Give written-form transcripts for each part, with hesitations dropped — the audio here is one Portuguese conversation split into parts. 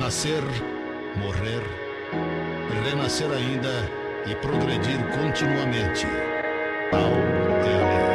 Nascer, morrer, renascer ainda e progredir continuamente. Tal é a lei.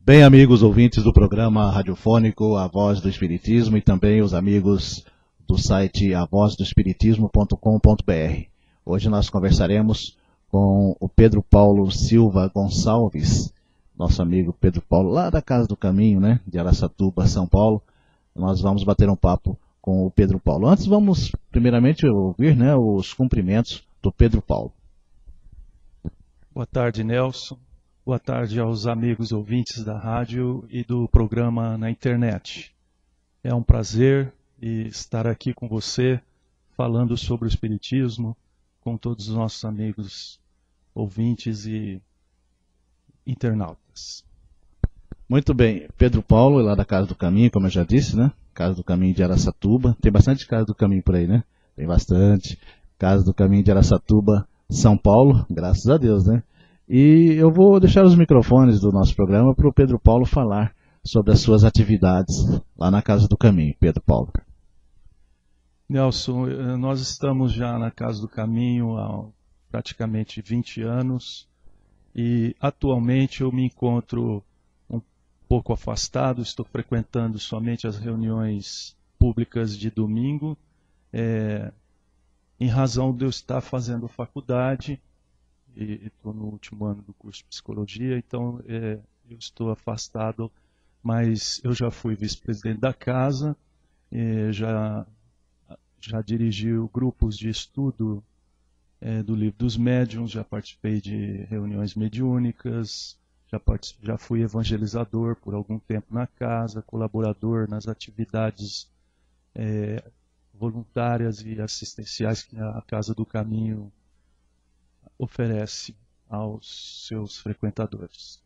Bem, amigos ouvintes do programa radiofônico A Voz do Espiritismo e também os amigos do site avozdoespiritismo.com.br. Hoje nós conversaremos com o Pedro Paulo Silva Gonçalves, nosso amigo Pedro Paulo, lá da Casa do Caminho, né, de Araçatuba, São Paulo. Nós vamos bater um papo com o Pedro Paulo. Antes vamos primeiramente ouvir, né, os cumprimentos do Pedro Paulo. Boa tarde, Nelson. Boa tarde aos amigos ouvintes da rádio e do programa na internet. É um prazer estar aqui com você, falando sobre o Espiritismo, com todos os nossos amigos ouvintes e internautas. Muito bem, Pedro Paulo, lá da Casa do Caminho, como eu já disse, né? Casa do Caminho de Araçatuba. Tem bastante Casa do Caminho por aí, né? Tem bastante. Casa do Caminho de Araçatuba, São Paulo, graças a Deus, né? E eu vou deixar os microfones do nosso programa para o Pedro Paulo falar sobre as suas atividades lá na Casa do Caminho. Pedro Paulo. Nelson, nós estamos já na Casa do Caminho há praticamente 20 anos e atualmente eu me encontro um pouco afastado, estou frequentando somente as reuniões públicas de domingo, em razão de eu estar fazendo faculdade. E estou no último ano do curso de psicologia, então eu estou afastado, mas eu já fui vice-presidente da casa, já dirigi grupos de estudo do Livro dos Médiuns, já participei de reuniões mediúnicas, já fui evangelizador por algum tempo na casa, colaborador nas atividades voluntárias e assistenciais que a Casa do Caminho oferece aos seus frequentadores.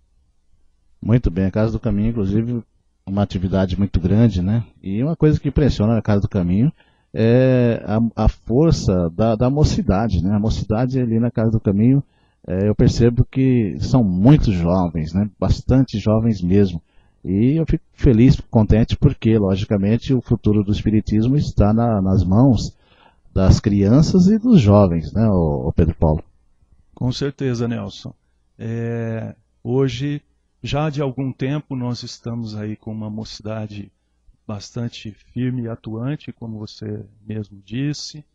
Muito bem, a Casa do Caminho, inclusive, uma atividade muito grande, né? E uma coisa que impressiona na Casa do Caminho é a força da mocidade, né? A mocidade ali na Casa do Caminho, eu percebo que são muito jovens, né? Bastante jovens mesmo. E eu fico feliz, contente, porque, logicamente, o futuro do Espiritismo está nas mãos das crianças e dos jovens, né, o Pedro Paulo? Com certeza, Nelson. Hoje, já de algum tempo, nós estamos aí com uma mocidade bastante firme e atuante, como você mesmo disse,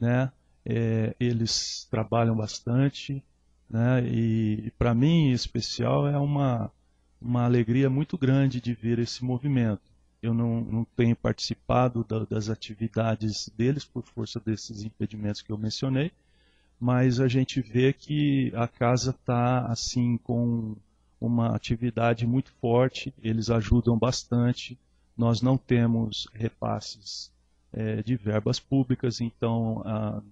né? Eles trabalham bastante, né? E para mim, em especial, é uma alegria muito grande de ver esse movimento. Eu não tenho participado das atividades deles por força desses impedimentos que eu mencionei, mas a gente vê que a casa está assim com uma atividade muito forte, eles ajudam bastante, nós não temos repasses de verbas públicas, então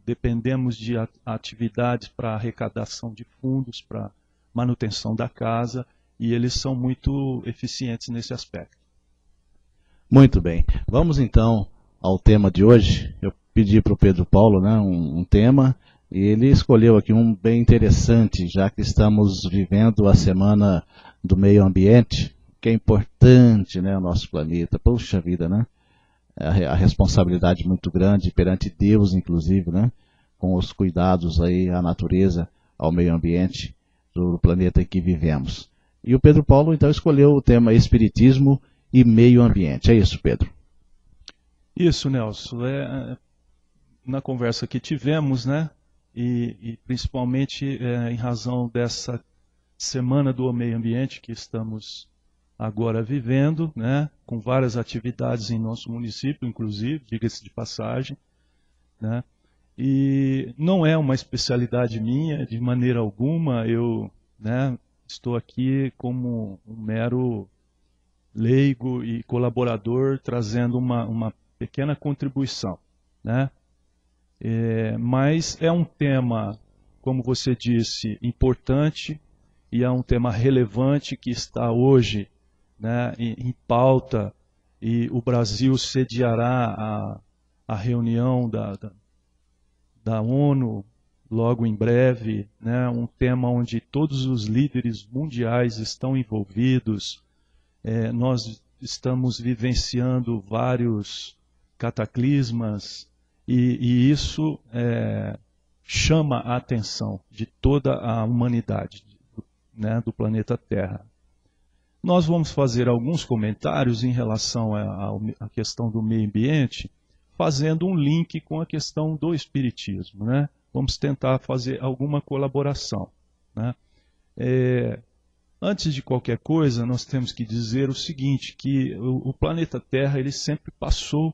dependemos de atividades para arrecadação de fundos, para manutenção da casa, e eles são muito eficientes nesse aspecto. Muito bem, vamos então ao tema de hoje. Eu pedi para o Pedro Paulo, né, um tema, e ele escolheu aqui um bem interessante, já que estamos vivendo a Semana do Meio Ambiente, que é importante, né, o nosso planeta. Puxa vida, né? A responsabilidade muito grande perante Deus, inclusive, né, com os cuidados aí à natureza, ao meio ambiente do planeta em que vivemos. E o Pedro Paulo, então, escolheu o tema Espiritismo e Meio Ambiente. É isso, Pedro? Isso, Nelson. Na conversa que tivemos, né? E principalmente em razão dessa Semana do Meio Ambiente que estamos agora vivendo, né, com várias atividades em nosso município, inclusive, diga-se de passagem, né, e não é uma especialidade minha, de maneira alguma, eu, né, estou aqui como um mero leigo e colaborador, trazendo uma pequena contribuição, né. Mas é um tema, como você disse, importante e é um tema relevante que está hoje, né, em pauta, e o Brasil sediará a reunião da ONU, logo em breve, né, um tema onde todos os líderes mundiais estão envolvidos. Nós estamos vivenciando vários cataclismas e isso chama a atenção de toda a humanidade, né, do planeta Terra. Nós vamos fazer alguns comentários em relação à questão do meio ambiente, fazendo um link com a questão do espiritismo, né? Vamos tentar fazer alguma colaboração, né? Antes de qualquer coisa, nós temos que dizer o seguinte, que o planeta Terra ele sempre passou,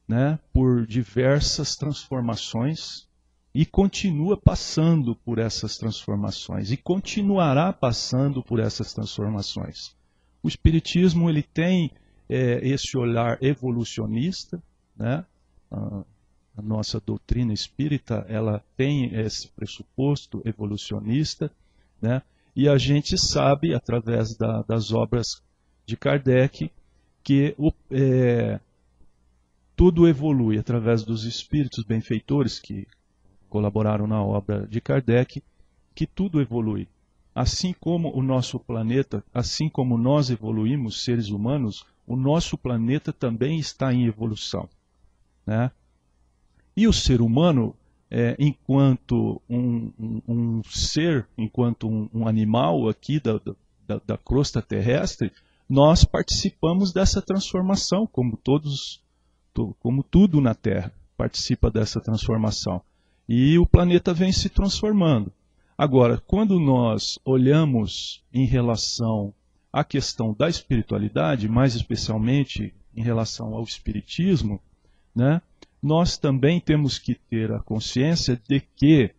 né, por diversas transformações e continua passando por essas transformações e continuará passando por essas transformações. O espiritismo ele tem esse olhar evolucionista, né? A nossa doutrina espírita ela tem esse pressuposto evolucionista, né? E a gente sabe, através das obras de Kardec, que tudo evolui através dos espíritos benfeitores que colaboraram na obra de Kardec, que tudo evolui. Assim como o nosso planeta, assim como nós evoluímos, seres humanos, o nosso planeta também está em evolução, né? E o ser humano, enquanto um ser, enquanto um animal aqui da crosta terrestre, nós participamos dessa transformação, como tudo na Terra participa dessa transformação. E o planeta vem se transformando. Agora, quando nós olhamos em relação à questão da espiritualidade, mais especialmente em relação ao espiritismo, né, nós também temos que ter a consciência de que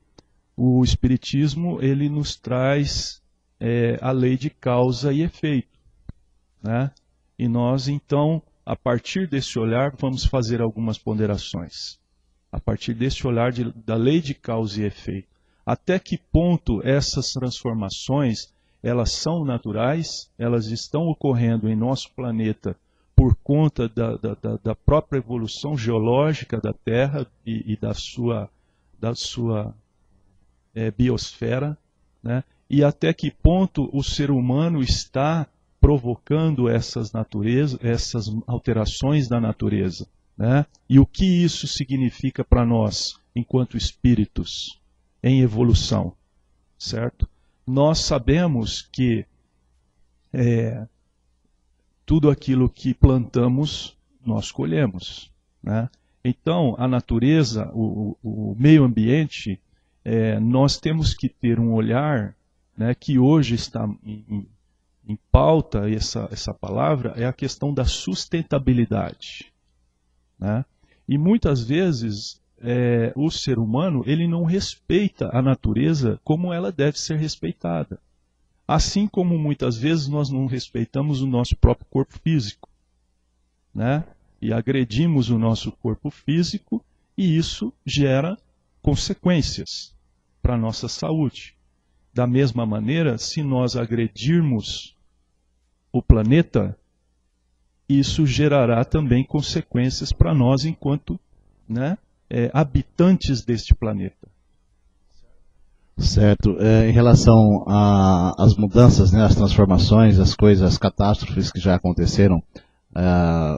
o espiritismo ele nos traz a lei de causa e efeito, né? E nós, então, a partir desse olhar, vamos fazer algumas ponderações. A partir desse olhar da lei de causa e efeito. Até que ponto essas transformações, elas são naturais, elas estão ocorrendo em nosso planeta por conta da própria evolução geológica da Terra e da sua biosfera, né? E até que ponto o ser humano está provocando essas alterações da natureza, né? E o que isso significa para nós, enquanto espíritos em evolução, certo? Nós sabemos que tudo aquilo que plantamos, nós colhemos, né? Então, a natureza, o meio ambiente, nós temos que ter um olhar, né, que hoje está em pauta, essa palavra, é a questão da sustentabilidade, né? E muitas vezes o ser humano ele não respeita a natureza como ela deve ser respeitada. Assim como muitas vezes nós não respeitamos o nosso próprio corpo físico, né? E agredimos o nosso corpo físico e isso gera consequências para a nossa saúde. Da mesma maneira, se nós agredirmos o planeta, isso gerará também consequências para nós enquanto, né, habitantes deste planeta. Certo. Em relação às mudanças, né, as transformações, as catástrofes que já aconteceram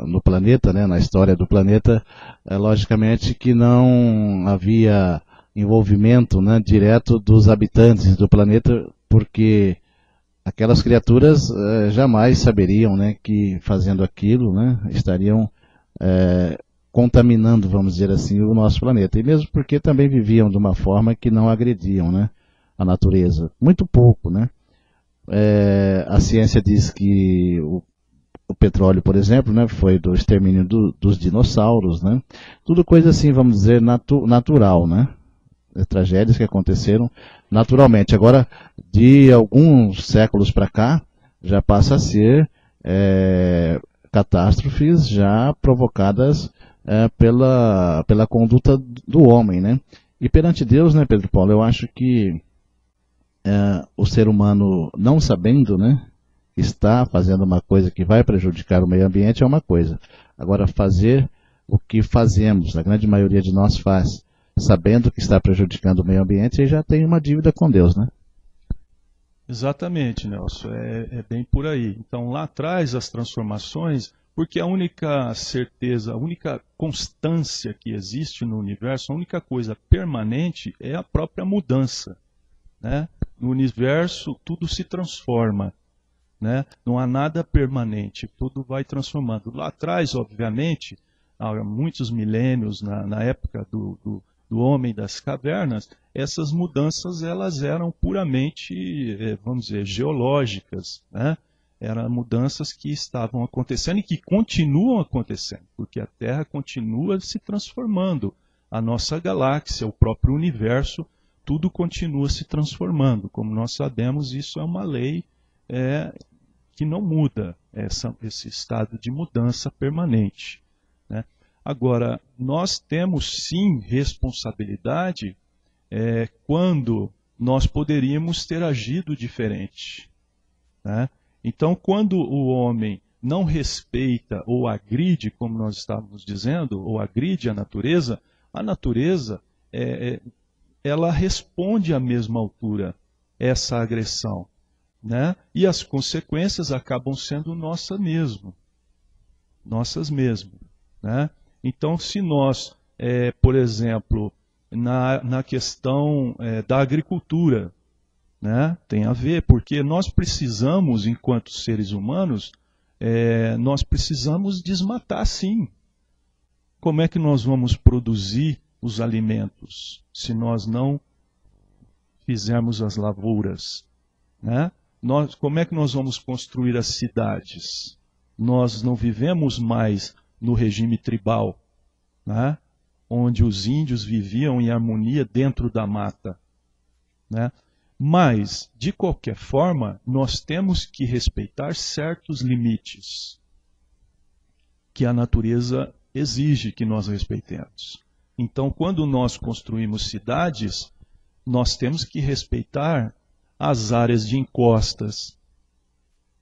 no planeta, né, na história do planeta, logicamente que não havia envolvimento, né, direto dos habitantes do planeta, porque aquelas criaturas jamais saberiam, né, que fazendo aquilo, né, estariam contaminando, vamos dizer assim, o nosso planeta. E mesmo porque também viviam de uma forma que não agrediam, né, a natureza. Muito pouco, né? A ciência diz que o petróleo, por exemplo, né, foi do extermínio dos dinossauros, né? Tudo coisa assim, vamos dizer, natural, né? Tragédias que aconteceram naturalmente. Agora, de alguns séculos para cá, já passa a ser catástrofes já provocadas pela conduta do homem, né? E perante Deus, né, Pedro Paulo, eu acho que o ser humano, não sabendo, né, está fazendo uma coisa que vai prejudicar o meio ambiente é uma coisa. Agora, fazer o que fazemos, a grande maioria de nós faz, sabendo que está prejudicando o meio ambiente, ele já tem uma dívida com Deus, né? Exatamente, Nelson, é bem por aí. Então, lá atrás, as transformações, porque a única certeza, a única constância que existe no universo, a única coisa permanente é a própria mudança, né? No universo, tudo se transforma, né? Não há nada permanente, tudo vai transformando. Lá atrás, obviamente, há muitos milênios, na época do homem das cavernas, essas mudanças elas eram puramente, vamos dizer, geológicas, né? Eram mudanças que estavam acontecendo e que continuam acontecendo, porque a Terra continua se transformando. A nossa galáxia, o próprio universo, tudo continua se transformando. Como nós sabemos, isso é uma lei que não muda, esse estado de mudança permanente, né? Agora, nós temos sim responsabilidade quando nós poderíamos ter agido diferente, né? Então, quando o homem não respeita ou agride, como nós estávamos dizendo, ou agride a natureza ela responde à mesma altura essa agressão, né? E as consequências acabam sendo nossas mesmo, né? Então, se nós, por exemplo, na questão da agricultura, né, tem a ver, porque nós precisamos, enquanto seres humanos, nós precisamos desmatar sim. Como é que nós vamos produzir os alimentos se nós não fizermos as lavouras, né? Como é que nós vamos construir as cidades? Nós não vivemos mais no regime tribal, né? Onde os índios viviam em harmonia dentro da mata, né? Mas, de qualquer forma, nós temos que respeitar certos limites que a natureza exige que nós respeitemos. Então, quando nós construímos cidades, nós temos que respeitar as áreas de encostas,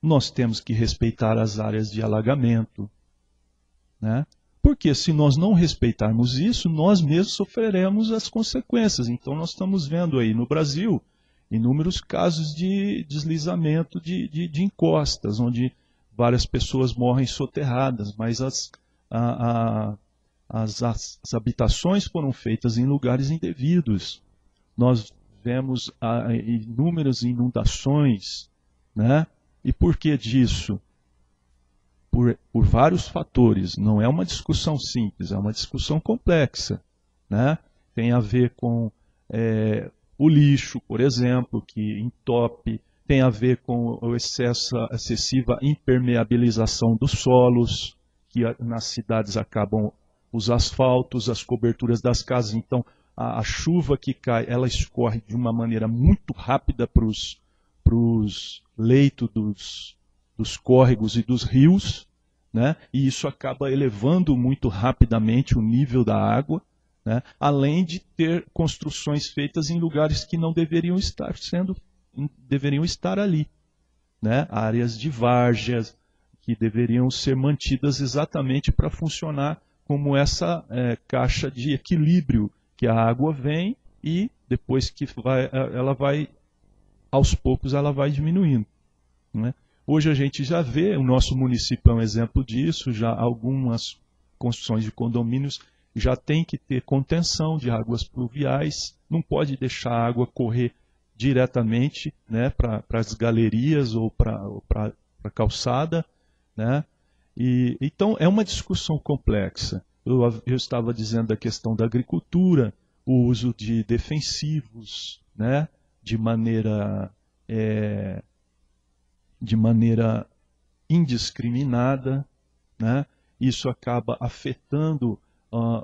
nós temos que respeitar as áreas de alagamento, né? Porque se nós não respeitarmos isso, nós mesmos sofreremos as consequências. Então nós estamos vendo aí no Brasil inúmeros casos de deslizamento de encostas, onde várias pessoas morrem soterradas, mas as habitações foram feitas em lugares indevidos. Nós vemos inúmeras inundações, né? E por que disso? Por vários fatores. Não é uma discussão simples, é uma discussão complexa, né? Tem a ver com o lixo, por exemplo, que entope, tem a ver com a excessiva impermeabilização dos solos, que nas cidades acabam os asfaltos, as coberturas das casas. Então, a chuva que cai, ela escorre de uma maneira muito rápida para os leitos dos córregos e dos rios, né? E isso acaba elevando muito rapidamente o nível da água, né? Além de ter construções feitas em lugares que não deveriam estar ali, né? Áreas de várzeas que deveriam ser mantidas exatamente para funcionar como essa caixa de equilíbrio, que a água vem e depois que ela vai, aos poucos ela vai diminuindo, né? Hoje a gente já vê, o nosso município é um exemplo disso, já algumas construções de condomínios já tem que ter contenção de águas pluviais, não pode deixar a água correr diretamente, né, para as galerias ou para a calçada, né? Então é uma discussão complexa. Eu estava dizendo da questão da agricultura, o uso de defensivos, né, de maneira indiscriminada, né? Isso acaba afetando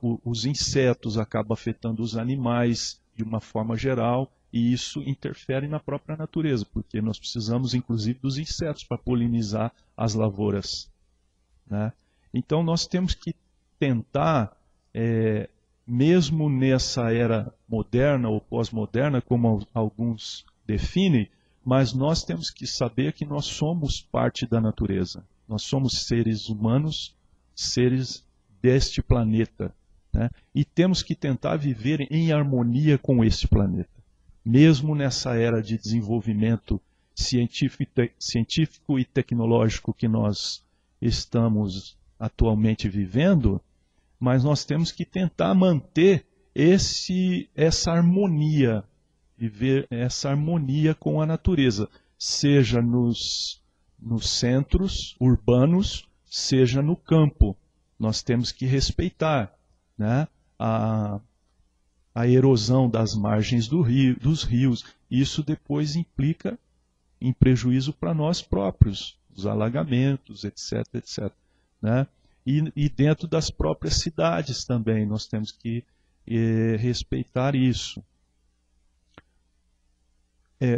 os insetos, acaba afetando os animais de uma forma geral, e isso interfere na própria natureza, porque nós precisamos inclusive dos insetos para polinizar as lavouras, né? Então nós temos que tentar, mesmo nessa era moderna ou pós-moderna, como alguns definem, mas nós temos que saber que nós somos parte da natureza. Nós somos seres humanos, seres deste planeta. né? E temos que tentar viver em harmonia com este planeta. Mesmo nessa era de desenvolvimento científico e tecnológico que nós estamos atualmente vivendo, mas nós temos que tentar manter essa harmonia, viver essa harmonia com a natureza, seja nos centros urbanos, seja no campo. Nós temos que respeitar, né, a erosão das margens dos rios. Isso depois implica em prejuízo para nós próprios, os alagamentos, etc, etc. Né? E dentro das próprias cidades também nós temos que respeitar isso.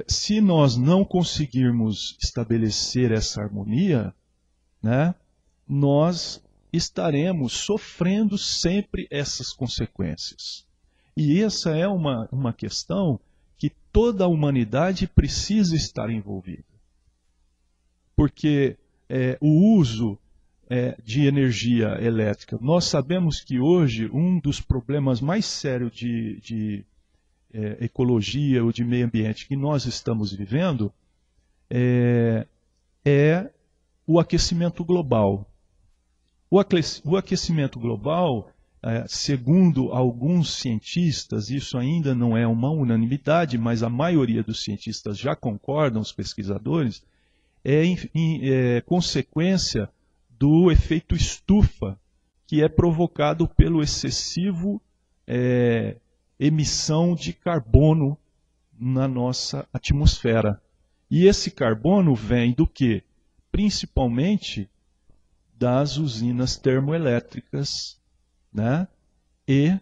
Se nós não conseguirmos estabelecer essa harmonia, né, nós estaremos sofrendo sempre essas consequências. E essa é uma questão que toda a humanidade precisa estar envolvida. Porque o uso de energia elétrica, nós sabemos que hoje um dos problemas mais sérios de ecologia ou de meio ambiente que nós estamos vivendo é o aquecimento global. O aquecimento global, segundo alguns cientistas, isso ainda não é uma unanimidade, mas a maioria dos cientistas já concordam, os pesquisadores, é consequência do efeito estufa, que é provocado pelo excessivo emissão de carbono na nossa atmosfera. E esse carbono vem do quê? Principalmente das usinas termoelétricas, né? E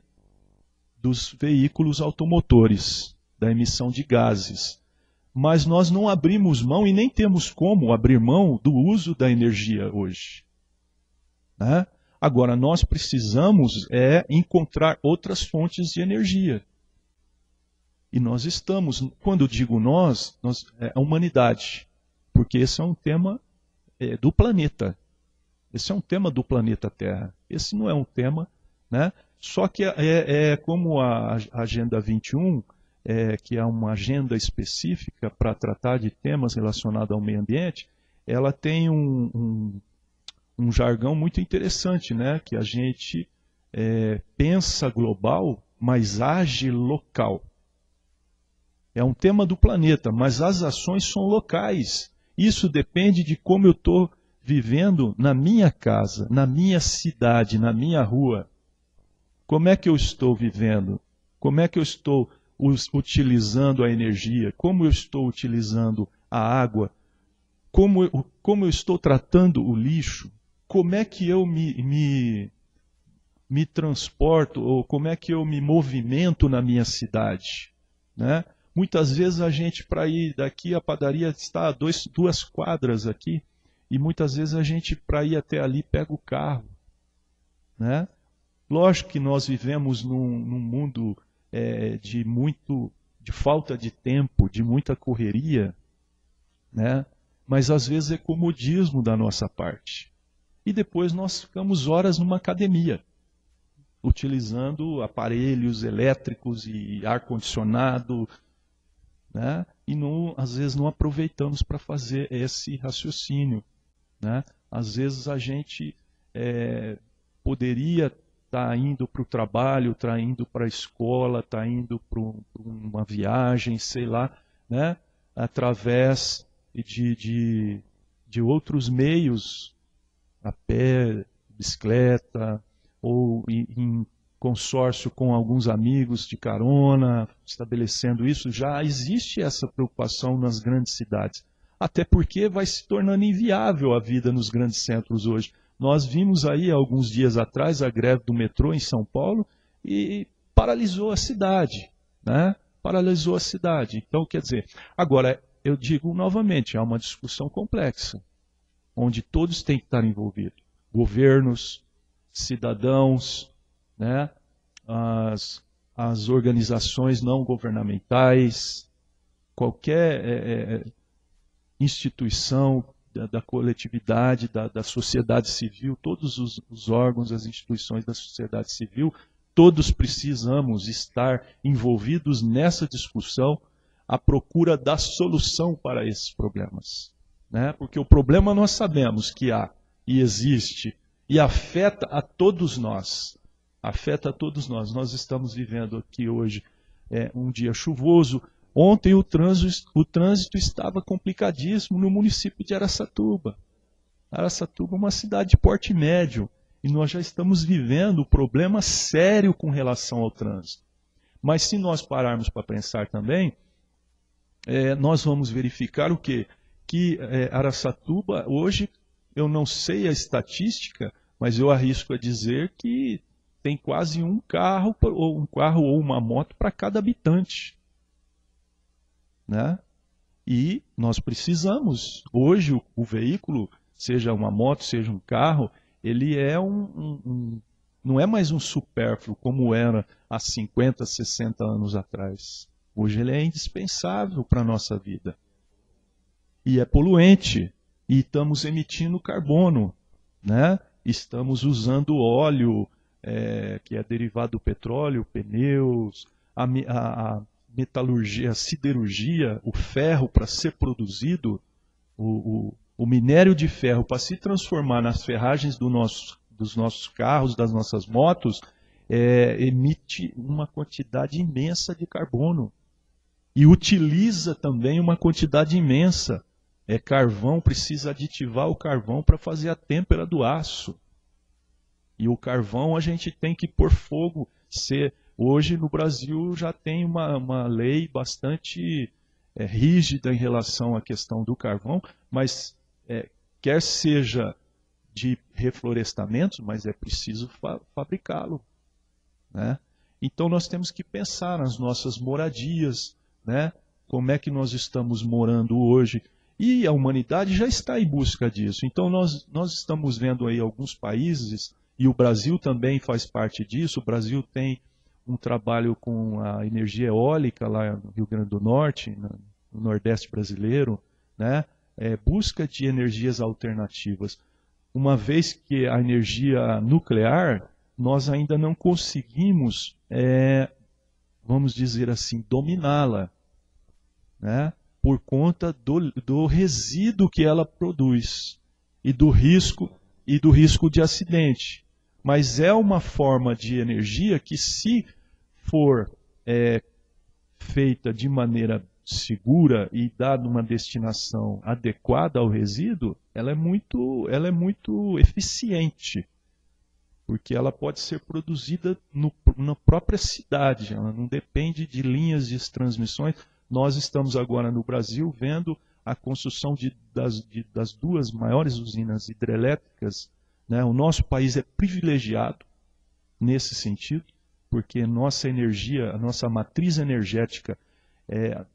dos veículos automotores, da emissão de gases. Mas nós não abrimos mão e nem temos como abrir mão do uso da energia hoje. Né? Agora, nós precisamos encontrar outras fontes de energia. E nós estamos, quando eu digo nós a humanidade, porque esse é um tema do planeta. Esse é um tema do planeta Terra. Esse não é um tema, né? Só que como a Agenda 21, que é uma agenda específica para tratar de temas relacionados ao meio ambiente, ela tem um jargão muito interessante, né? Que a gente pensa global, mas age local. É um tema do planeta, mas as ações são locais. Isso depende de como eu estou vivendo na minha casa, na minha cidade, na minha rua. Como é que eu estou vivendo? Como é que eu estou utilizando a energia? Como eu estou utilizando a água? Como eu estou tratando o lixo? Como é que eu me transporto, ou como é que eu me movimento na minha cidade? Né? Muitas vezes a gente, para ir daqui, a padaria está a 2 quadras aqui, e muitas vezes a gente, para ir até ali, pega o carro. Né? Lógico que nós vivemos num mundo de falta de tempo, de muita correria, né? Mas às vezes é comodismo da nossa parte. E depois nós ficamos horas numa academia, utilizando aparelhos elétricos e ar-condicionado, né? E às vezes não aproveitamos para fazer esse raciocínio. Né? Às vezes a gente poderia estar indo para o trabalho, estar indo para a escola, estar indo para uma viagem, sei lá, né? Através de outros meios, a pé, bicicleta, ou em consórcio com alguns amigos de carona, estabelecendo isso. Já existe essa preocupação nas grandes cidades. Até porque vai se tornando inviável a vida nos grandes centros hoje. Nós vimos aí, alguns dias atrás, a greve do metrô em São Paulo e paralisou a cidade. Né? Paralisou a cidade. Então, quer dizer, agora, eu digo novamente, é uma discussão complexa, onde todos têm que estar envolvidos. Governos, cidadãos, né? As organizações não governamentais, qualquer instituição da coletividade, da sociedade civil, todos os órgãos, as instituições da sociedade civil todos precisamos estar envolvidos nessa discussão à procura da solução para esses problemas, né? Porque o problema nós sabemos que há e existe e afeta a todos nós. Afeta a todos nós. Nós estamos vivendo aqui hoje um dia chuvoso. Ontem o trânsito estava complicadíssimo no município de Araçatuba. Araçatuba é uma cidade de porte médio e nós já estamos vivendo um problema sério com relação ao trânsito. Mas se nós pararmos para pensar também, nós vamos verificar o quê? Que Araçatuba, hoje, eu não sei a estatística, mas eu arrisco a dizer que tem quase um carro ou uma moto para cada habitante, né? E nós precisamos, hoje o veículo, seja uma moto, seja um carro, ele é não é mais um supérfluo como era há 50, 60 anos atrás. Hoje ele é indispensável para a nossa vida. E é poluente, e estamos emitindo carbono, né? Estamos usando óleo, que é derivado do petróleo, pneus, a metalurgia, a siderurgia, o ferro para ser produzido, o minério de ferro para se transformar nas ferragens dos nossos carros, das nossas motos, emite uma quantidade imensa de carbono. E utiliza também uma quantidade imensa. Carvão, precisa aditivar o carvão para fazer a têmpera do aço. E o carvão a gente tem que pôr fogo. Hoje no Brasil já tem uma lei bastante rígida em relação à questão do carvão, mas quer seja de reflorestamento, mas é preciso fabricá-lo, né? Então nós temos que pensar nas nossas moradias, né? Como é que nós estamos morando hoje. E a humanidade já está em busca disso. Então nós estamos vendo aí alguns países, e o Brasil também faz parte disso. O Brasil tem um trabalho com a energia eólica lá no Rio Grande do Norte, no Nordeste brasileiro, né? Busca de energias alternativas. Uma vez que a energia nuclear, nós ainda não conseguimos, vamos dizer assim, dominá-la, né? Por conta do resíduo que ela produz e do risco de acidente. Mas é uma forma de energia que, se for feita de maneira segura e dada uma destinação adequada ao resíduo, ela é muito eficiente, porque ela pode ser produzida na própria cidade, ela não depende de linhas de transmissões. Nós estamos agora no Brasil vendo a construção das duas maiores usinas hidrelétricas, né? O nosso país é privilegiado nesse sentido, porque nossa energia, a nossa matriz energética,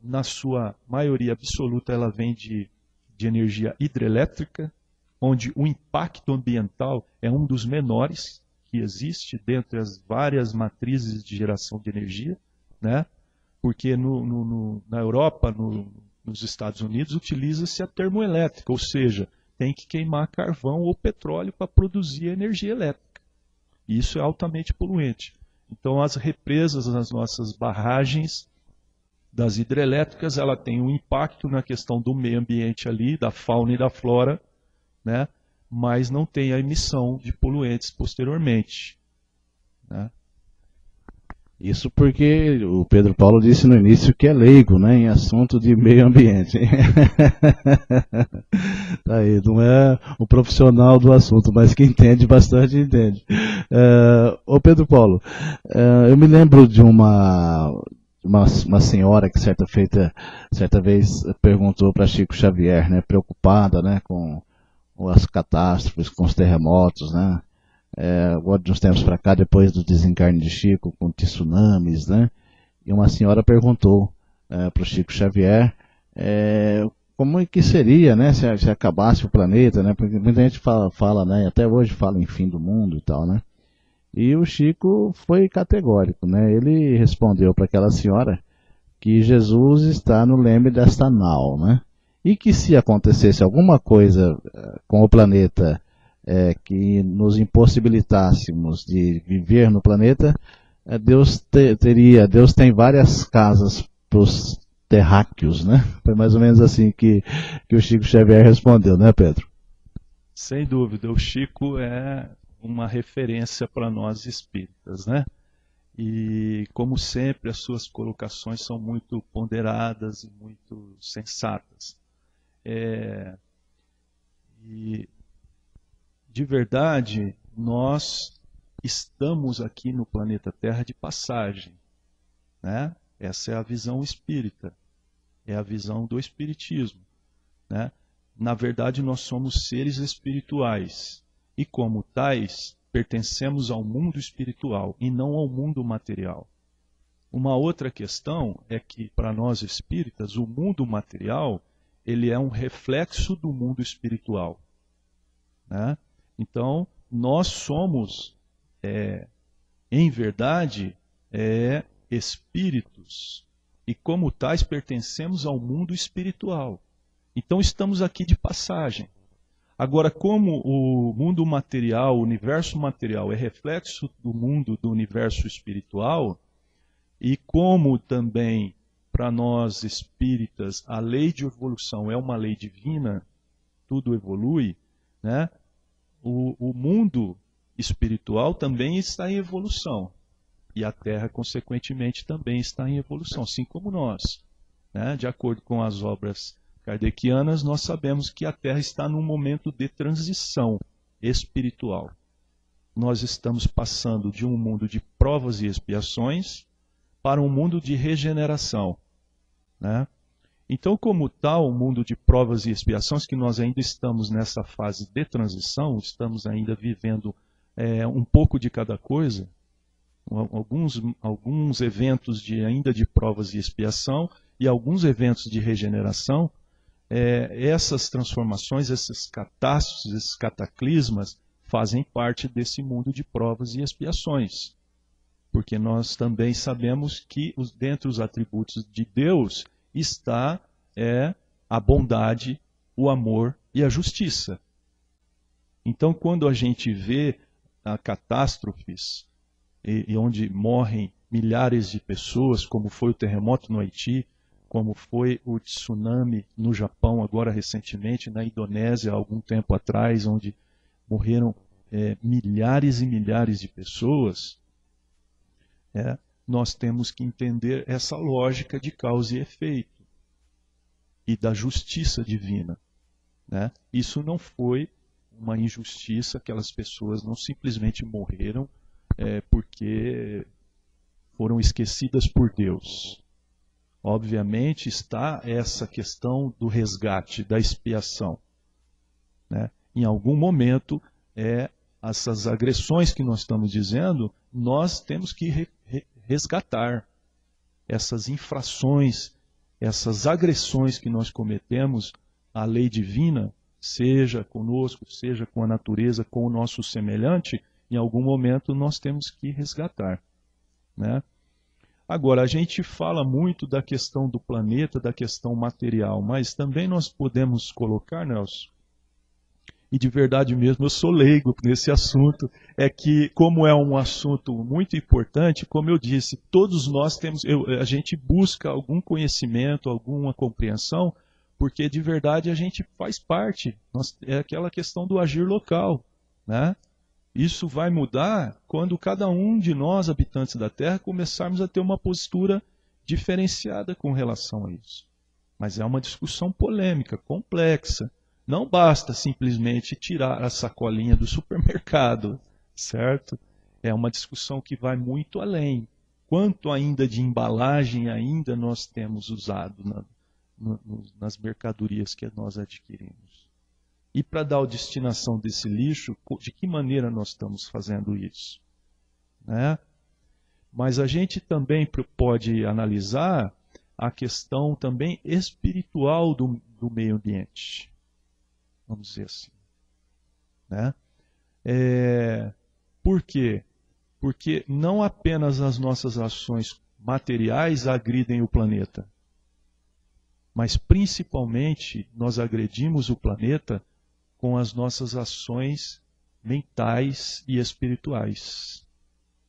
na sua maioria absoluta, ela vem de energia hidrelétrica, onde o impacto ambiental é um dos menores que existe dentre as várias matrizes de geração de energia, né? Porque na Europa, nos Estados Unidos, utiliza-se a termoelétrica, ou seja, tem que queimar carvão ou petróleo para produzir energia elétrica. E isso é altamente poluente. Então, as represas nas nossas barragens das hidrelétricas, ela tem um impacto na questão do meio ambiente ali, da fauna e da flora, né? Mas não tem a emissão de poluentes posteriormente, né? Isso porque o Pedro Paulo disse no início que é leigo, né, em assunto de meio ambiente. Tá aí, não é o profissional do assunto, mas que entende bastante, entende. Ô Pedro Paulo, eu me lembro de uma senhora que certa vez perguntou para Chico Xavier, né, preocupada, né, com as catástrofes, com os terremotos, né? Agora de uns tempos para cá, depois do desencarne de Chico, com tsunamis, né? E uma senhora perguntou para o Chico Xavier como é que seria, né, se acabasse o planeta, né? Porque muita gente fala, né, até hoje fala em fim do mundo e tal, né? E o Chico foi categórico, né? Ele respondeu para aquela senhora que Jesus está no leme desta nau, né? E que se acontecesse alguma coisa com o planeta que nos impossibilitássemos de viver no planeta, Deus tem várias casas para os terráqueos, né? Foi mais ou menos assim que o Chico Xavier respondeu, né, Pedro? Sem dúvida, o Chico é uma referência para nós espíritas, né? E, como sempre, as suas colocações são muito ponderadas e muito sensatas. E, de verdade, nós estamos aqui no planeta Terra de passagem, né? Essa é a visão espírita, é a visão do espiritismo, né? Na verdade, nós somos seres espirituais e, como tais, pertencemos ao mundo espiritual e não ao mundo material. Uma outra questão é que, para nós espíritas, o mundo material ele é um reflexo do mundo espiritual, né? Então, nós somos, em verdade, espíritos e, como tais, pertencemos ao mundo espiritual. Então estamos aqui de passagem. Agora, como o mundo material, o universo material é reflexo do mundo do universo espiritual, e como também para nós espíritas a lei de evolução é uma lei divina, tudo evolui, né? O mundo espiritual também está em evolução. E a Terra, consequentemente, também está em evolução, assim como nós, né? De acordo com as obras kardecianas, nós sabemos que a Terra está num momento de transição espiritual. Nós estamos passando de um mundo de provas e expiações para um mundo de regeneração, né? Então, como tal, o mundo de provas e expiações, que nós ainda estamos nessa fase de transição, estamos ainda vivendo um pouco de cada coisa, alguns eventos ainda de provas e expiação e alguns eventos de regeneração. Essas transformações, essas catástrofes, esses cataclismas fazem parte desse mundo de provas e expiações. Porque nós também sabemos que dentre os atributos de Deus está a bondade, o amor e a justiça. Então, quando a gente vê catástrofes e onde morrem milhares de pessoas, como foi o terremoto no Haiti, como foi o tsunami no Japão, agora recentemente, na Indonésia, há algum tempo atrás, onde morreram milhares e milhares de pessoas, nós temos que entender essa lógica de causa e efeito e da justiça divina, né? Isso não foi uma injustiça, aquelas pessoas não simplesmente morreram porque foram esquecidas por Deus. Obviamente está essa questão do resgate, da expiação, né? Em algum momento, essas agressões que nós estamos dizendo, nós temos que resgatar essas infrações, essas agressões que nós cometemos à lei divina, seja conosco, seja com a natureza, com o nosso semelhante, em algum momento nós temos que resgatar, né? Agora, a gente fala muito da questão do planeta, da questão material, mas também nós podemos colocar, Nelson, e de verdade mesmo, eu sou leigo nesse assunto, que como é um assunto muito importante, como eu disse, todos nós temos, a gente busca algum conhecimento, alguma compreensão, porque de verdade a gente faz parte, é aquela questão do agir local, né? Isso vai mudar quando cada um de nós, habitantes da Terra, começarmos a ter uma postura diferenciada com relação a isso. Mas é uma discussão polêmica, complexa. Não basta simplesmente tirar a sacolinha do supermercado, certo? É uma discussão que vai muito além. Quanto ainda de embalagem ainda nós temos usado nas mercadorias que nós adquirimos? E para dar a destinação desse lixo, de que maneira nós estamos fazendo isso, né? Mas a gente também pode analisar a questão também espiritual do meio ambiente. Vamos dizer assim, né? Por quê? Porque não apenas as nossas ações materiais agridem o planeta, mas principalmente nós agredimos o planeta com as nossas ações mentais e espirituais.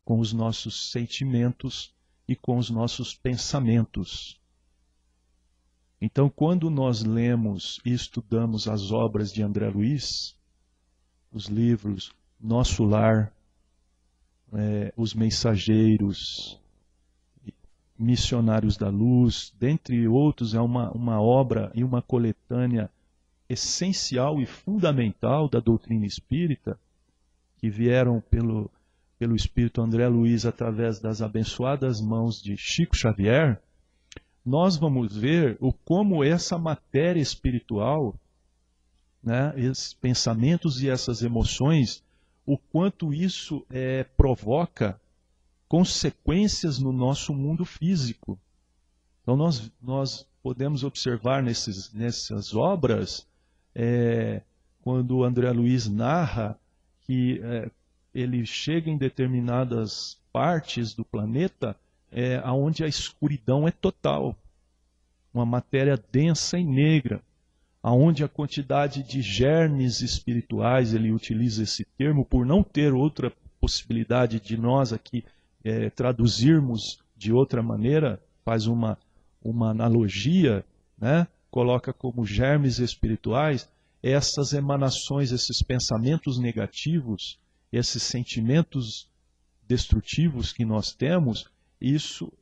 com os nossos sentimentos e com os nossos pensamentos. Então, quando nós lemos e estudamos as obras de André Luiz, os livros Nosso Lar, Os Mensageiros, Missionários da Luz, dentre outros, é uma obra e uma coletânea essencial e fundamental da doutrina espírita, que vieram pelo Espírito André Luiz através das abençoadas mãos de Chico Xavier. Nós vamos ver como essa matéria espiritual, né, esses pensamentos e essas emoções, o quanto isso provoca consequências no nosso mundo físico. Então nós podemos observar nessas obras, quando André Luiz narra que ele chega em determinadas partes do planeta onde a escuridão é total, uma matéria densa e negra, onde a quantidade de germes espirituais, ele utiliza esse termo por não ter outra possibilidade de nós aqui traduzirmos de outra maneira, faz uma analogia, né? Coloca como germes espirituais essas emanações, esses pensamentos negativos, esses sentimentos destrutivos que nós temos. Isso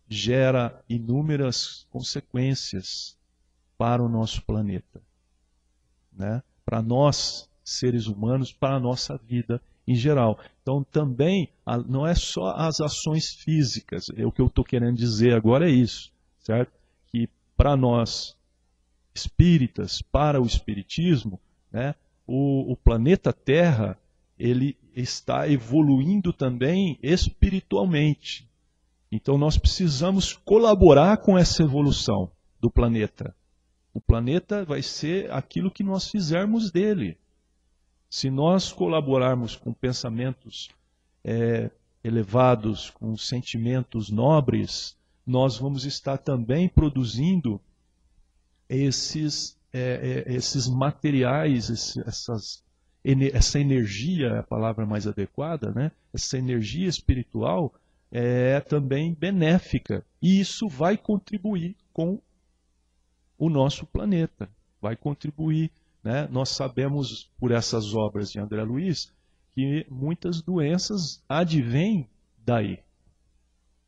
gera inúmeras consequências para o nosso planeta, né? Para nós, seres humanos, para a nossa vida em geral. Então, também, não é só as ações físicas. O que eu estou querendo dizer agora é isso, certo? Que para nós, espíritas, para o espiritismo, né, o planeta Terra, ele está evoluindo também espiritualmente. Então, nós precisamos colaborar com essa evolução do planeta. O planeta vai ser aquilo que nós fizermos dele. Se nós colaborarmos com pensamentos elevados, com sentimentos nobres, nós vamos estar também produzindo esses materiais, essa energia, é a palavra mais adequada, né? Essa energia espiritual também benéfica. E isso vai contribuir com o nosso planeta, vai contribuir. Né? Nós sabemos, por essas obras de André Luiz, que muitas doenças advêm daí,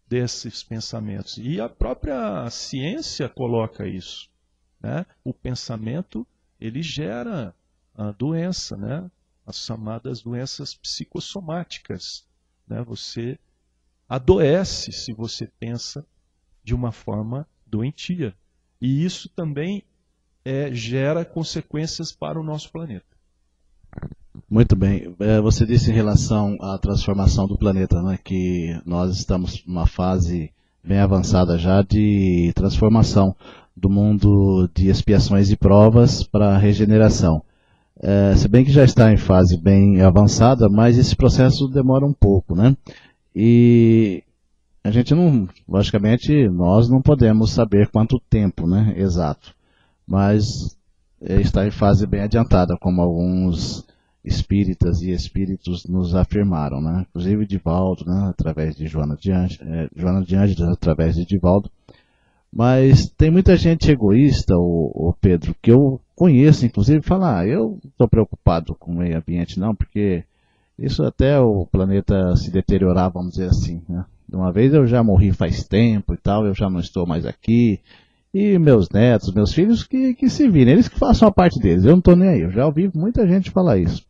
desses pensamentos. E a própria ciência coloca isso. Né? O pensamento, ele gera a doença, né? As chamadas doenças psicossomáticas. Né? Você adoece se você pensa de uma forma doentia. E isso também gera consequências para o nosso planeta. Muito bem. Você disse em relação à transformação do planeta, né, que nós estamos numa fase bem avançada já de transformação do mundo de expiações e provas para regeneração. Se bem que já está em fase bem avançada, mas esse processo demora um pouco, né? E a gente não, logicamente, nós não podemos saber quanto tempo, né, exato. Mas está em fase bem adiantada, como alguns espíritas e espíritos nos afirmaram, né? Inclusive Divaldo, né? Através de Joana de Ângeles, através de Divaldo. Mas tem muita gente egoísta, o Pedro, que eu conheço, inclusive, fala, eu não estou preocupado com o meio ambiente não, porque isso até o planeta se deteriorar, vamos dizer assim, né? De uma vez eu já morri faz tempo e tal, eu já não estou mais aqui. E meus netos, meus filhos que se virem, eles que façam a parte deles, eu não estou nem aí. Eu já ouvi muita gente falar isso.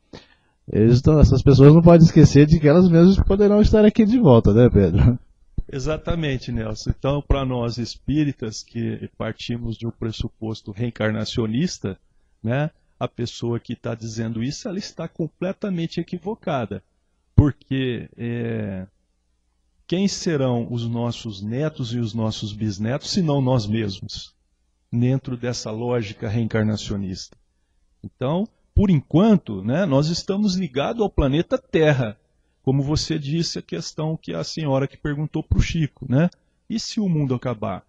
Essas pessoas não podem esquecer de que elas mesmas poderão estar aqui de volta, né, Pedro? Exatamente, Nelson. Então, para nós espíritas que partimos de um pressuposto reencarnacionista, né, a pessoa que está dizendo isso, ela está completamente equivocada. Porque quem serão os nossos netos e os nossos bisnetos, se não nós mesmos, dentro dessa lógica reencarnacionista? Então, por enquanto, né, nós estamos ligados ao planeta Terra. Como você disse, a questão que a senhora que perguntou para o Chico, né? E se o mundo acabar?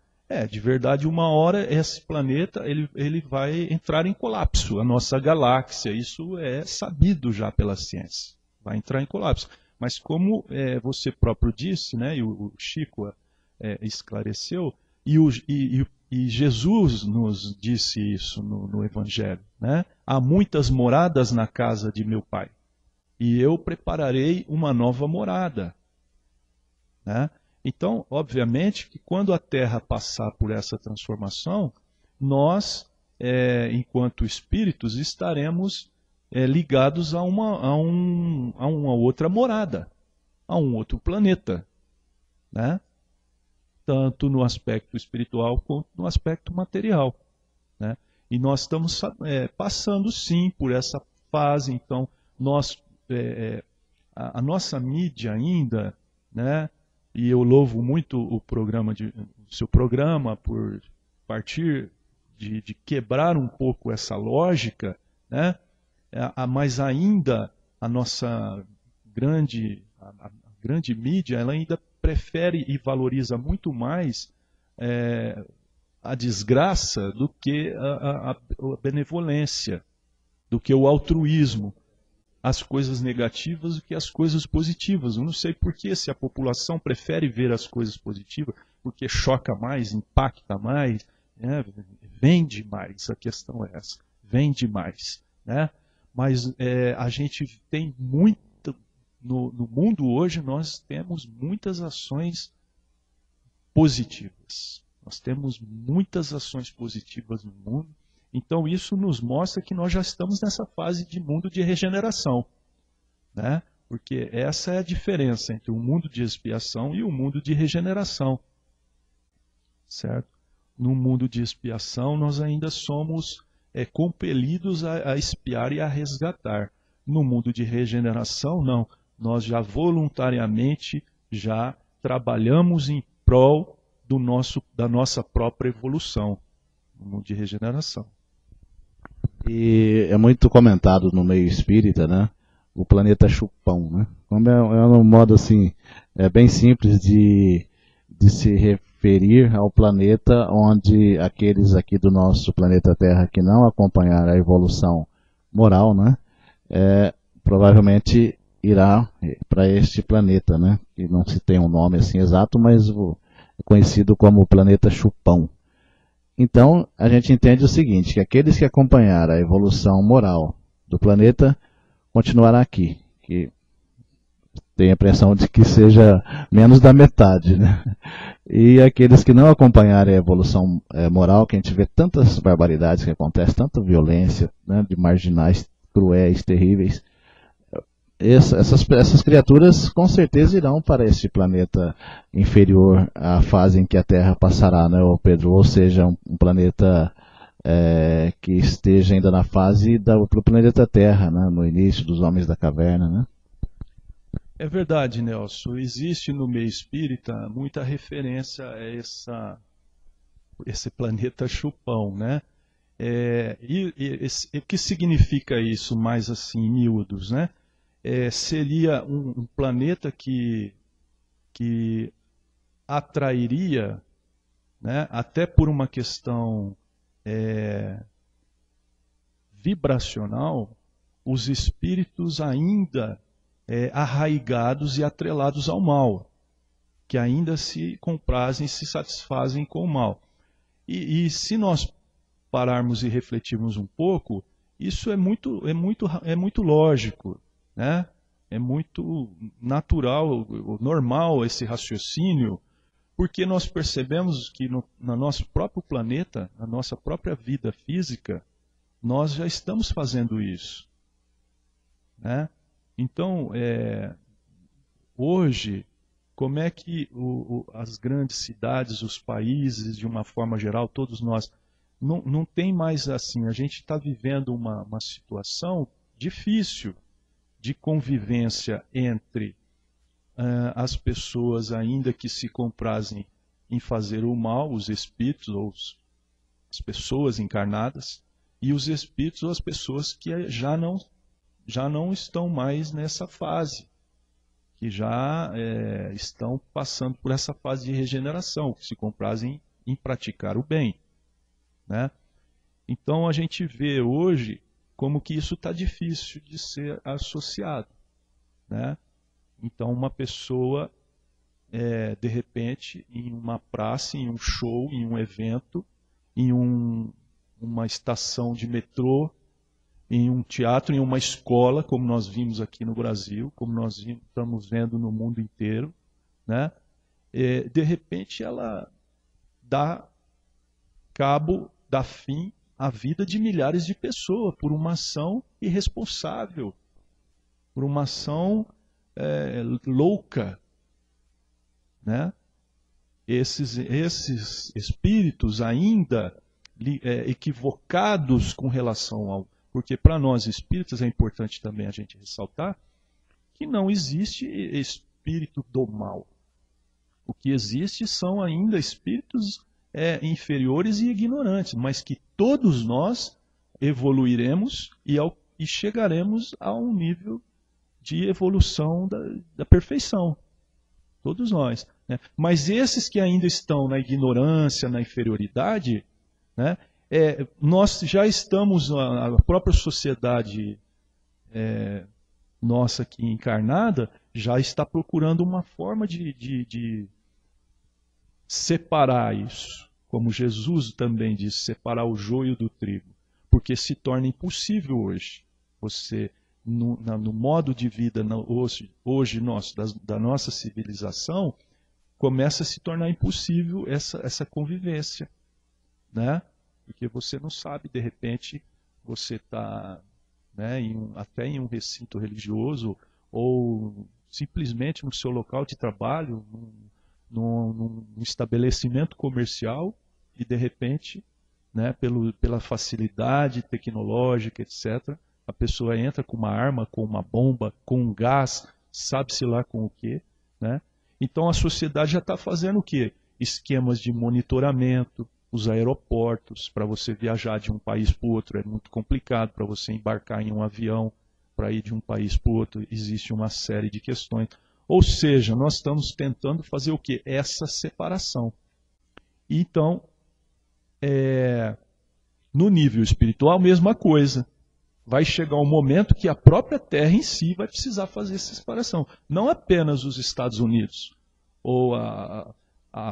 De verdade, uma hora esse planeta ele vai entrar em colapso, a nossa galáxia. Isso é sabido já pela ciência. Vai entrar em colapso. Mas como você próprio disse, né, e o Chico esclareceu, e Jesus nos disse isso no Evangelho, né? Há muitas moradas na casa de meu Pai, e eu prepararei uma nova morada, né? Então, obviamente, que quando a Terra passar por essa transformação, nós, enquanto espíritos, estaremos ligados a uma outra morada, a um outro planeta, né? Tanto no aspecto espiritual quanto no aspecto material, né? E nós estamos passando sim por essa fase. Então a nossa mídia ainda, né? E eu louvo muito o seu programa por partir de quebrar um pouco essa lógica, né? Mas ainda a nossa grande mídia, ela ainda prefere e valoriza muito mais a desgraça do que a benevolência, do que o altruísmo, as coisas negativas do que as coisas positivas. Eu não sei por que se a população prefere ver as coisas positivas, porque choca mais, impacta mais, né? Vende mais, a questão é essa, vende mais, né? Mas a gente tem muito, no mundo hoje nós temos muitas ações positivas. Nós temos muitas ações positivas no mundo. Então isso nos mostra que nós já estamos nessa fase de mundo de regeneração, né? Porque essa é a diferença entre o mundo de expiação e o mundo de regeneração, certo? No mundo de expiação nós ainda somos compelidos a expiar e a resgatar. No mundo de regeneração, não. Nós já voluntariamente já trabalhamos em prol da nossa própria evolução, no mundo de regeneração. E é muito comentado no meio espírita, né? O planeta chupão, né? Como é um modo assim, bem simples de se referir ao planeta onde aqueles aqui do nosso planeta Terra que não acompanharam a evolução moral, né? Provavelmente irá para este planeta, né? Que não se tem um nome assim exato, mas é conhecido como o planeta chupão. Então, a gente entende o seguinte, que aqueles que acompanharam a evolução moral do planeta continuará aqui, que tem a impressão de que seja menos da metade, né? E aqueles que não acompanharem a evolução moral, que a gente vê tantas barbaridades que acontecem, tanta violência, né, de marginais cruéis, terríveis, essas criaturas com certeza irão para este planeta inferior à fase em que a Terra passará, né, Pedro? Ou seja, um planeta que esteja ainda na fase do planeta Terra, né, no início dos homens da caverna, né? É verdade, Nelson. Existe no meio espírita muita referência a esse planeta chupão, né? O que significa isso, mais assim, em miúdos, né? Seria um planeta que atrairia, né, até por uma questão vibracional, os espíritos ainda arraigados e atrelados ao mal, que ainda se comprazem e se satisfazem com o mal. E se nós pararmos e refletirmos um pouco, isso é muito lógico, né? É muito natural, normal esse raciocínio, porque nós percebemos que no nosso próprio planeta, na nossa própria vida física, nós já estamos fazendo isso, né? Então, hoje, como é que as grandes cidades, os países, de uma forma geral, todos nós, não tem mais assim, a gente está vivendo uma situação difícil de convivência entre as pessoas ainda que se comprazem em fazer o mal, os espíritos ou as pessoas encarnadas, e os espíritos ou as pessoas que já não estão mais nessa fase, que já estão passando por essa fase de regeneração, que se comprazem em praticar o bem, né? Então a gente vê hoje como que isso está difícil de ser associado, né? Então, uma pessoa, de repente, em uma praça, em um show, em um evento, em uma estação de metrô, em um teatro, em uma escola, como nós vimos aqui no Brasil, como nós estamos vendo no mundo inteiro, né? De repente ela dá cabo, dá fim à vida de milhares de pessoas por uma ação irresponsável, por uma ação louca, né? Esses espíritos ainda equivocados com relação ao... Porque para nós espíritas é importante também a gente ressaltar que não existe espírito do mal. O que existe são ainda espíritos inferiores e ignorantes, mas que todos nós evoluiremos e chegaremos a um nível de evolução da perfeição. Todos nós. Né? Mas esses que ainda estão na ignorância, na inferioridade, né, nós já estamos, a própria sociedade nossa aqui encarnada, já está procurando uma forma de separar isso. Como Jesus também disse, separar o joio do trigo. Porque se torna impossível hoje você... No modo de vida hoje nosso, da nossa civilização, começa a se tornar impossível essa convivência, né? Porque você não sabe, de repente, você está, né, até em um recinto religioso ou simplesmente no seu local de trabalho, num estabelecimento comercial e, de repente, né, pela facilidade tecnológica, etc., a pessoa entra com uma arma, com uma bomba, com um gás, sabe-se lá com o quê, né? Então a sociedade já está fazendo o quê? Esquemas de monitoramento, os aeroportos, para você viajar de um país para o outro é muito complicado, para você embarcar em um avião, para ir de um país para o outro, existe uma série de questões. Ou seja, nós estamos tentando fazer o quê? Essa separação. Então, no nível espiritual, mesma coisa. Vai chegar um momento que a própria Terra em si vai precisar fazer essa separação. Não apenas os Estados Unidos, ou a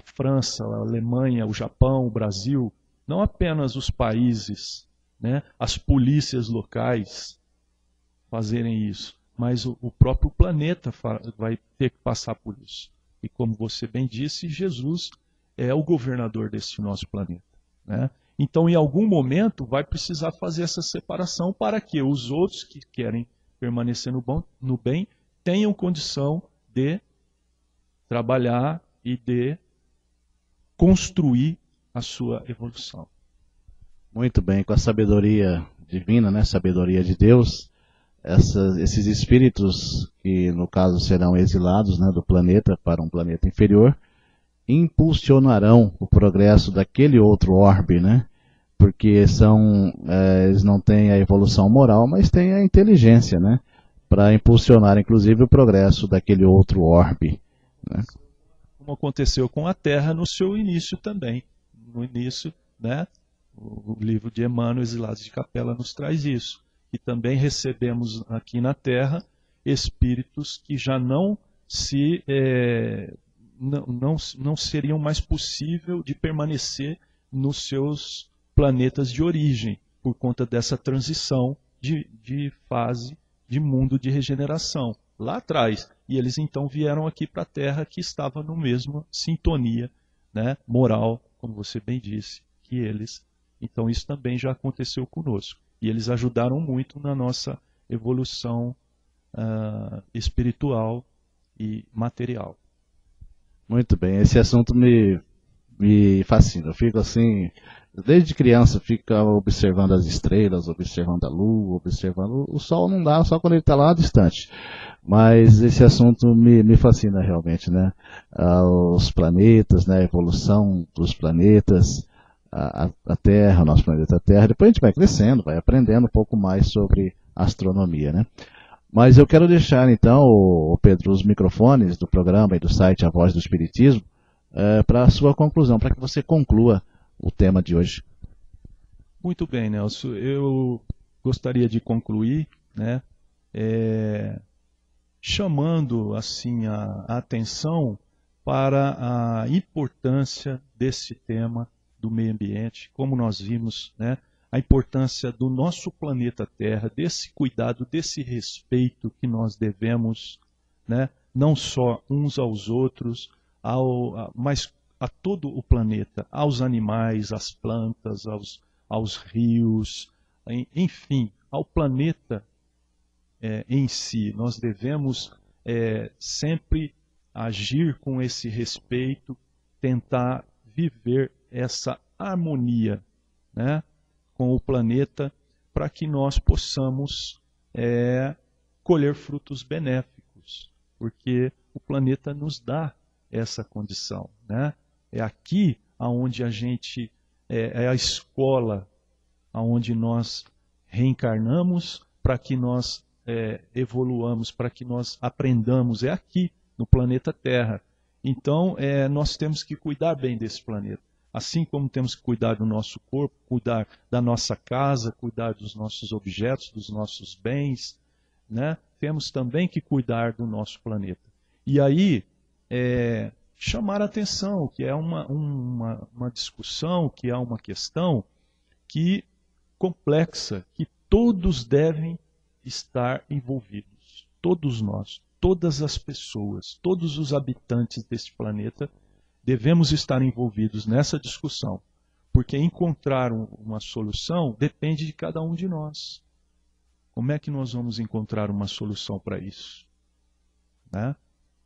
França, a Alemanha, o Japão, o Brasil, não apenas os países, né, as polícias locais fazerem isso, mas o próprio planeta vai ter que passar por isso. E como você bem disse, Jesus é o governador desse nosso planeta, né? Então, em algum momento, vai precisar fazer essa separação para que os outros que querem permanecer no bem tenham condição de trabalhar e de construir a sua evolução. Muito bem, com a sabedoria divina, né, sabedoria de Deus, esses espíritos que, no caso, serão exilados, né, do planeta para um planeta inferior, impulsionarão o progresso daquele outro orbe, né? Porque eles não têm a evolução moral, mas têm a inteligência, né? Para impulsionar, inclusive, o progresso daquele outro orbe, né? Como aconteceu com a Terra no seu início também. No início, né? O livro de Emmanuel, Exilados de Capela, nos traz isso. E também recebemos aqui na Terra espíritos que já não seriam mais possível de permanecer nos seus planetas de origem, por conta dessa transição de fase de mundo de regeneração, lá atrás. E eles então vieram aqui para a Terra, que estava no mesmo sintonia, né, moral, como você bem disse, que eles. Então isso também já aconteceu conosco. E eles ajudaram muito na nossa evolução espiritual e material. Muito bem, esse assunto me fascina. Eu fico assim, desde criança, fico observando as estrelas, observando a lua, observando o sol. Não dá, só quando ele está lá distante. Mas esse assunto me fascina realmente, né? Os planetas, né? A evolução dos planetas, a Terra, o nosso planeta Terra. Depois a gente vai crescendo, vai aprendendo um pouco mais sobre astronomia, né? Mas eu quero deixar, então, Pedro, os microfones do programa e do site A Voz do Espiritismo para a sua conclusão, para que você conclua o tema de hoje. Muito bem, Nelson. Eu gostaria de concluir, né, chamando assim a atenção para a importância desse tema do meio ambiente, como nós vimos, né, a importância do nosso planeta Terra, desse cuidado, desse respeito que nós devemos, né, não só uns aos outros, mas a todo o planeta, aos animais, às plantas, aos rios, enfim, ao planeta em si. Nós devemos sempre agir com esse respeito, tentar viver essa harmonia, né, com o planeta, para que nós possamos colher frutos benéficos, porque o planeta nos dá essa condição, né? É aqui aonde a gente é a escola aonde nós reencarnamos para que nós evoluamos, para que nós aprendamos. É aqui no planeta Terra. Então nós temos que cuidar bem desse planeta. Assim como temos que cuidar do nosso corpo, cuidar da nossa casa, cuidar dos nossos objetos, dos nossos bens, né? Temos também que cuidar do nosso planeta. E aí, chamar a atenção, que é uma discussão, que é uma questão que complexa, que todos devem estar envolvidos. Todos nós, todas as pessoas, todos os habitantes deste planeta devemos estar envolvidos nessa discussão, porque encontrar uma solução depende de cada um de nós. Como é que nós vamos encontrar uma solução para isso? Né?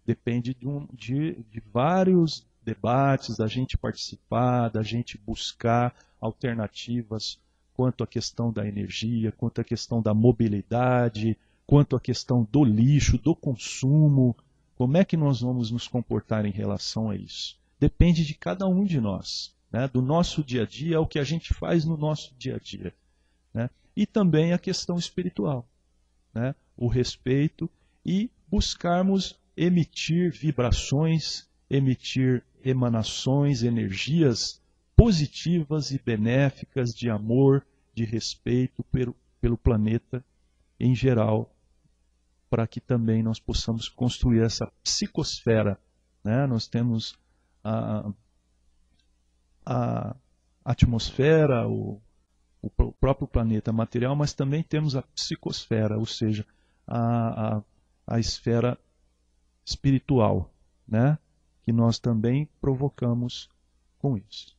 Depende de vários debates, da gente participar, da gente buscar alternativas quanto à questão da energia, quanto à questão da mobilidade, quanto à questão do lixo, do consumo. Como é que nós vamos nos comportar em relação a isso? Depende de cada um de nós, né? Do nosso dia a dia, é o que a gente faz no nosso dia a dia, né? E também a questão espiritual, né? O respeito e buscarmos emitir vibrações, emitir emanações, energias positivas e benéficas de amor, de respeito pelo planeta em geral, para que também nós possamos construir essa psicosfera, né? Nós temos a atmosfera, o próprio planeta material, mas também temos a psicosfera, ou seja, a esfera espiritual, né? Que nós também provocamos com isso.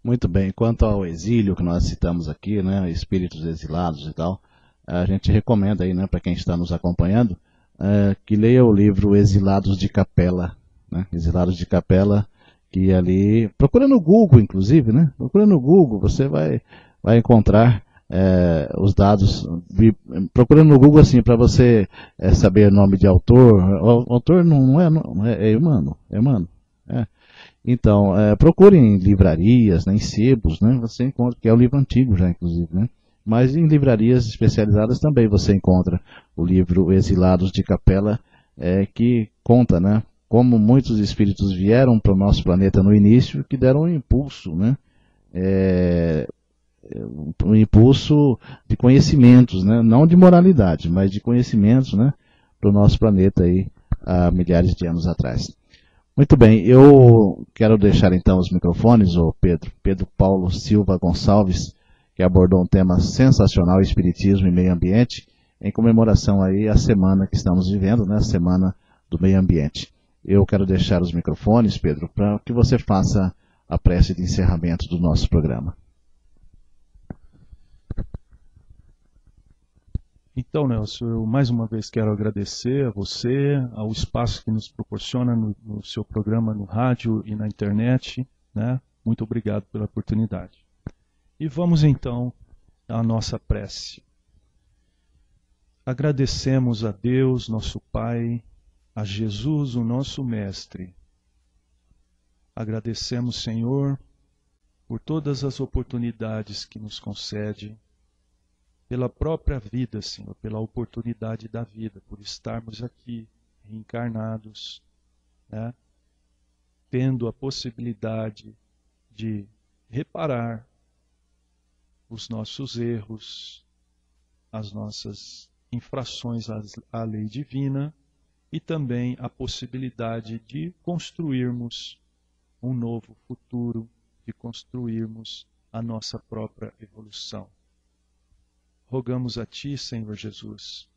Muito bem. Quanto ao exílio que nós citamos aqui, né, espíritos exilados e tal, a gente recomenda aí, né, para quem está nos acompanhando, que leia o livro Exilados de Capela, né? Exilados de Capela, que ali, procura no Google, inclusive, né? Procura no Google, você vai encontrar os dados, procurando no Google assim, para você saber o nome de autor. O autor não é humano. Então, procure em livrarias, né, em sebos, né? Você encontra, que é um livro antigo já, inclusive, né? Mas em livrarias especializadas também você encontra o livro Exilados de Capela, que conta, né, como muitos espíritos vieram para o nosso planeta no início, que deram um impulso, né? Um impulso de conhecimentos, né? Não de moralidade, mas de conhecimentos, né, para o nosso planeta aí, há milhares de anos atrás. Muito bem, eu quero deixar então os microfones ao Pedro Paulo Silva Gonçalves, que abordou um tema sensacional, Espiritismo e Meio Ambiente, em comemoração aí à semana que estamos vivendo, né, a Semana do Meio Ambiente. Eu quero deixar os microfones, Pedro, para que você faça a prece de encerramento do nosso programa. Então, Nelson, eu mais uma vez quero agradecer a você, ao espaço que nos proporciona no seu programa no rádio e na internet, né? Muito obrigado pela oportunidade. E vamos então à nossa prece. Agradecemos a Deus, nosso Pai, a Jesus, o nosso Mestre. Agradecemos, Senhor, por todas as oportunidades que nos concede, pela própria vida, Senhor, pela oportunidade da vida, por estarmos aqui reencarnados, né, tendo a possibilidade de reparar os nossos erros, as nossas infrações à lei divina e também a possibilidade de construirmos um novo futuro, de construirmos a nossa própria evolução. Rogamos a Ti, Senhor Jesus,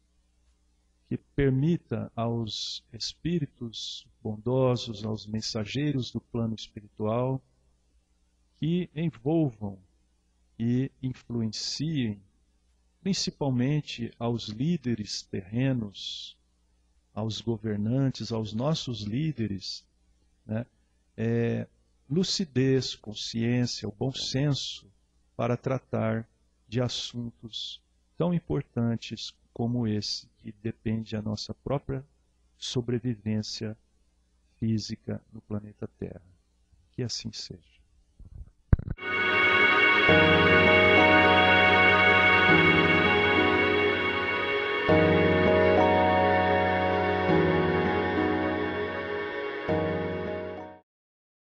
que permita aos espíritos bondosos, aos mensageiros do plano espiritual, que envolvam e influenciem, principalmente aos líderes terrenos, aos governantes, aos nossos líderes, né? Lucidez, consciência, o bom senso para tratar de assuntos tão importantes como esse, que depende da nossa própria sobrevivência física no planeta Terra. Que assim seja.